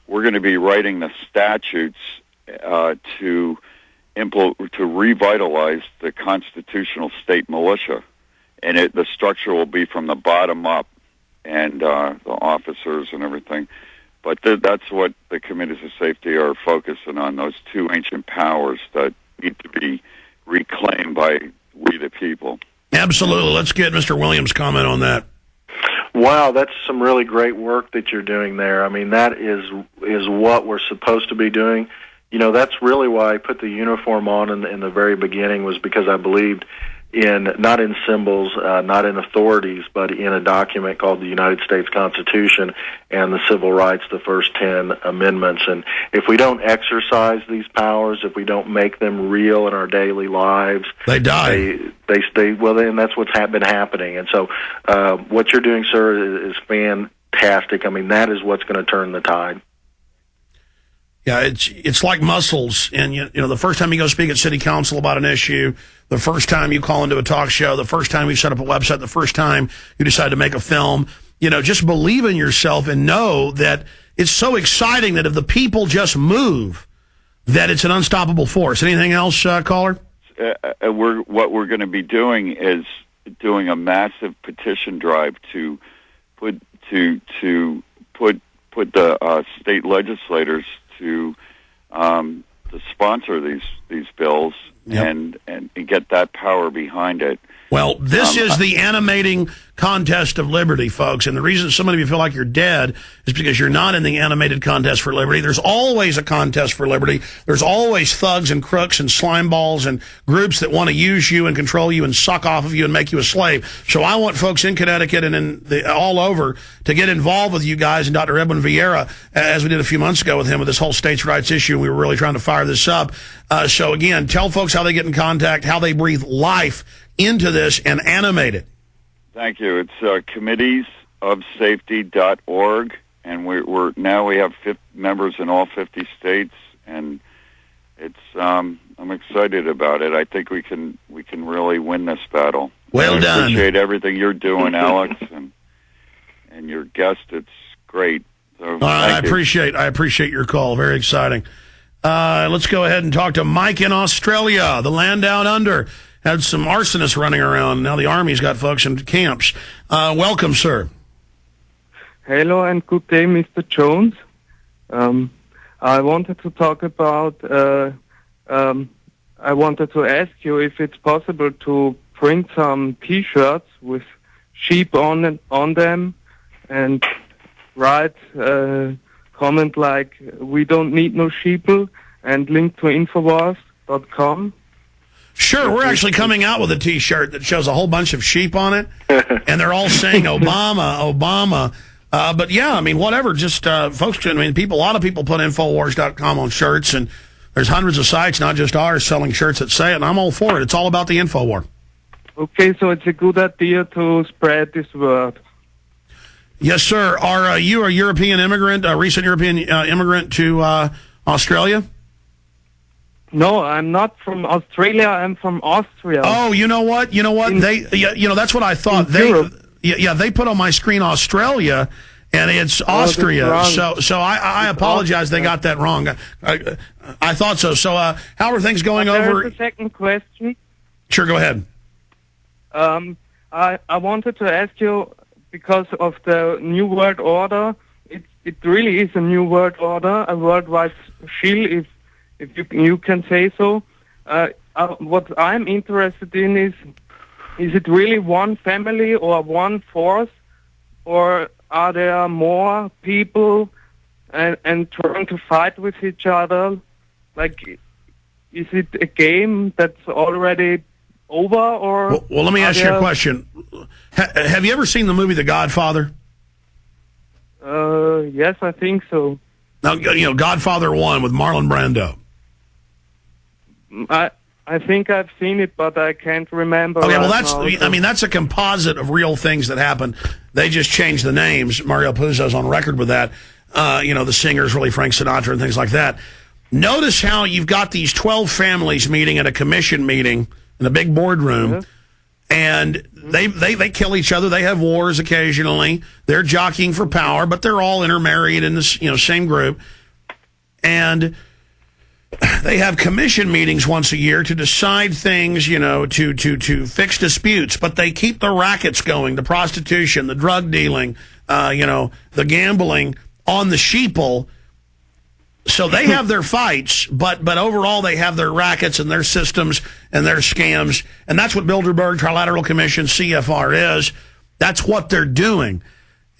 we're going to be writing the statutes to revitalize the constitutional state militia, and the structure will be from the bottom up, and the officers and everything. But that's what the committees of safety are focusing on, those two ancient powers that need to be reclaimed by we the people. Absolutely. Let's get Mr. Williams' comment on that. Wow, that's some really great work that you're doing there. I mean, that is what we're supposed to be doing. You know, that's really why I put the uniform on in the very beginning, was because I believed not in symbols, not in authorities, but in a document called the United States Constitution and the Civil Rights, the first 10 amendments. And if we don't exercise these powers, if we don't make them real in our daily lives, they die. They stay. Well, then that's what's been happening. And so, what you're doing, sir, is fantastic. I mean, that is what's going to turn the tide. Yeah, it's like muscles, and you know, the first time you go speak at city council about an issue, the first time you call into a talk show, the first time you set up a website, the first time you decide to make a film, you know, just believe in yourself and know that it's so exciting that if the people just move, that it's an unstoppable force. Anything else, caller? What we're going to be doing is doing a massive petition drive to put the state legislators to sponsor these bills. Yep. and get that power behind it. Well, this is the animating contest of liberty, folks. And the reason so many of you feel like you're dead is because you're not in the animated contest for liberty. There's always a contest for liberty. There's always thugs and crooks and slime balls and groups that want to use you and control you and suck off of you and make you a slave. So I want folks in Connecticut and all over to get involved with you guys and Dr. Edwin Vieira, as we did a few months ago with him with this whole states' rights issue. We were really trying to fire this up. So again, tell folks how they get in contact, how they breathe life into this and animate it. Thank you. It's committeesofsafety.org, and we have members in all 50 states, and it's I'm excited about it. I think we can really win this battle. Well done. I appreciate everything you're doing, Alex, and your guest. It's great. So, I appreciate your call. Very exciting. Let's go ahead and talk to Mike in Australia, the land down under. Had some arsonists running around. Now the Army's got folks in camps. Welcome, sir. Hello and good day, Mr. Jones. I wanted to talk about, I wanted to ask you if it's possible to print some T-shirts with sheep on them and write a comment like, "We don't need no sheeple," and link to Infowars.com. Sure, we're actually coming out with a T-shirt that shows a whole bunch of sheep on it, and they're all saying Obama, Obama. But yeah, I mean, whatever. Just folks. I mean, a lot of people put Infowars.com on shirts, and there's hundreds of sites, not just ours, selling shirts that say it. And I'm all for it. It's all about the Infowar. Okay, so it's a good idea to spread this word. Yes, sir. Are you a European immigrant, a recent European immigrant to Australia? No, I'm not from Australia. I'm from Austria. Oh, you know what? That's what I thought. They put on my screen Australia, and it's Austria. So I apologize. They got that wrong. I thought so. So how are things going over? There's a second question. Sure, go ahead. I wanted to ask you, because of the New World Order, it really is a New World Order, a worldwide shield, if you can say so. What I'm interested in is it really one family or one force, or are there more people and trying to fight with each other? Like, is it a game that's already over? Or well, let me ask you a question. Have you ever seen the movie The Godfather? Yes, I think so. Now, Godfather 1 with Marlon Brando. I think I've seen it, but I can't remember. Okay, well, that's a composite of real things that happened. They just changed the names. Mario Puzo's on record with that. The singer's really Frank Sinatra and things like that. Notice how you've got these 12 families meeting at a commission meeting in a big boardroom, And they kill each other. They have wars occasionally. They're jockeying for power, but they're all intermarried in this same group. And they have commission meetings once a year to decide things, to fix disputes. But they keep the rackets going, the prostitution, the drug dealing, the gambling on the sheeple. So they have their fights, but overall they have their rackets and their systems and their scams. And that's what Bilderberg, Trilateral Commission, CFR is. That's what they're doing.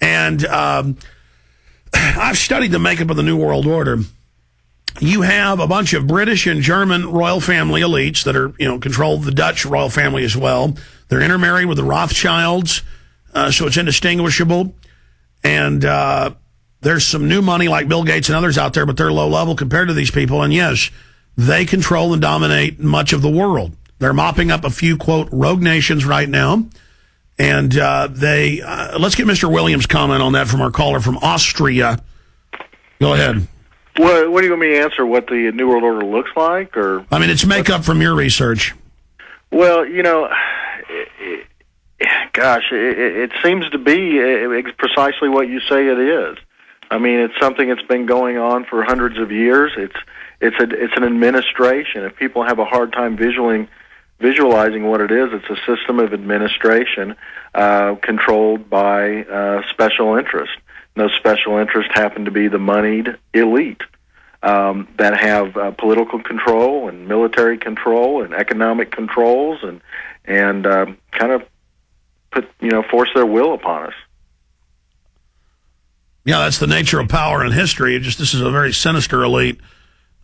And I've studied the makeup of the New World Order. You have a bunch of British and German royal family elites that are, control the Dutch royal family as well. They're intermarried with the Rothschilds, so it's indistinguishable. And there's some new money like Bill Gates and others out there, but they're low level compared to these people. And yes, they control and dominate much of the world. They're mopping up a few, quote, rogue nations right now. And let's get Mr. Williams' comment on that from our caller from Austria. Go ahead. What do you want me to answer? What the New World Order looks like, or? I mean, it's makeup from your research. Well, it seems to be precisely what you say it is. I mean, it's something that's been going on for hundreds of years. It's an administration. If people have a hard time visualizing what it is, it's a system of administration controlled by special interests. And those special interests happen to be the moneyed elite that have political control and military control and economic controls and kind of force their will upon us. Yeah, that's the nature of power in history. This is a very sinister elite.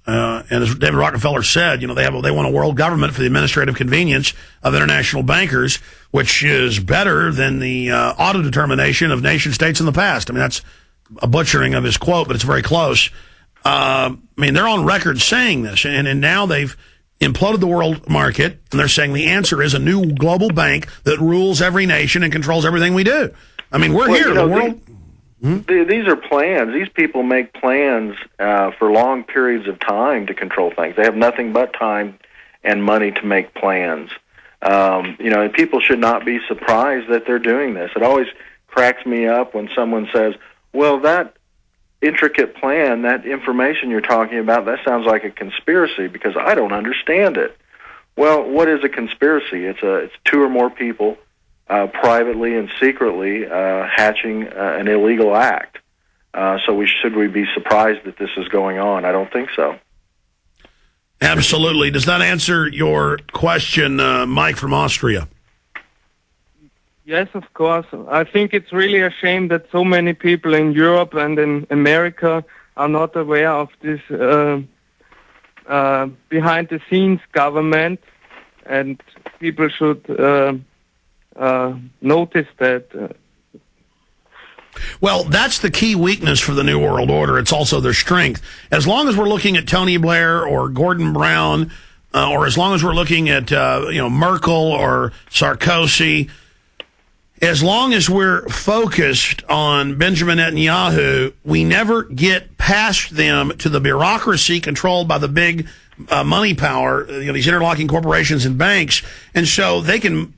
And as David Rockefeller said, they want a world government for the administrative convenience of international bankers, which is better than the auto-determination of nation states in the past. I mean, that's a butchering of his quote, but it's very close. They're on record saying this, and now they've imploded the world market, and they're saying the answer is a new global bank that rules every nation and controls everything we do. I mean, we're here. The world... These are plans. These people make plans for long periods of time to control things. They have nothing but time and money to make plans. People should not be surprised that they're doing this. It always cracks me up when someone says, well, that intricate plan, that information you're talking about, that sounds like a conspiracy because I don't understand it. Well, what is a conspiracy? It's two or more people privately and secretly hatching an illegal act. So should we be surprised that this is going on? I don't think so. Absolutely. Does that answer your question, Mike from Austria? Yes, of course. I think it's really a shame that so many people in Europe and in America are not aware of this behind-the-scenes government, and people should notice that. Well, that's the key weakness for the New World Order. It's also their strength. As long as we're looking at Tony Blair or Gordon Brown, or as long as we're looking at Merkel or Sarkozy, as long as we're focused on Benjamin Netanyahu, we never get past them to the bureaucracy controlled by the big money power, these interlocking corporations and banks. And so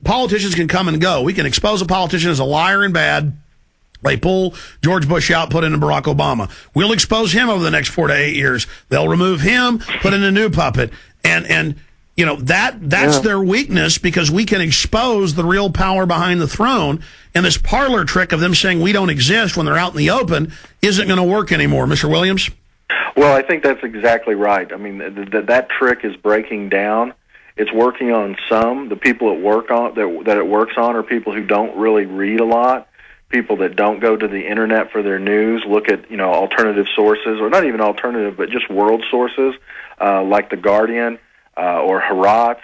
politicians can come and go. We can expose a politician as a liar and bad. They pull George Bush out, put in Barack Obama. We'll expose him over the next 4 to 8 years. They'll remove him, put in a new puppet. And that's their weakness, because we can expose the real power behind the throne. And this parlor trick of them saying we don't exist when they're out in the open isn't going to work anymore. Mr. Williams? Well, I think that's exactly right. I mean, that trick is breaking down. It's working on some. The people that it works on are people who don't really read a lot, people that don't go to the internet for their news, look at alternative sources, or not even alternative, but just world sources like The Guardian or Haaretz,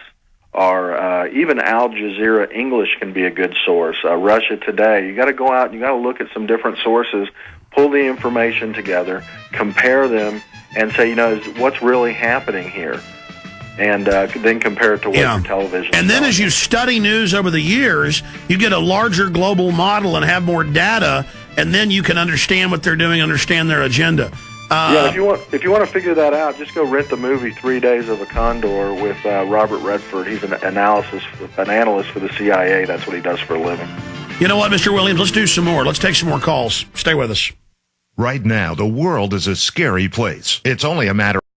or even Al Jazeera English can be a good source. Russia Today. You got to go out and you got to look at some different sources, pull the information together, compare them, and say, what's really happening here? And then compare it to what your television. And then as you study news over the years, you get a larger global model and have more data, and then you can understand what they're doing, understand their agenda. Yeah, if you want to figure that out, just go rent the movie 3 Days of a Condor with Robert Redford. He's an analyst for the CIA. That's what he does for a living. You know what, Mr. Williams? Let's do some more. Let's take some more calls. Stay with us. Right now, the world is a scary place. It's only a matter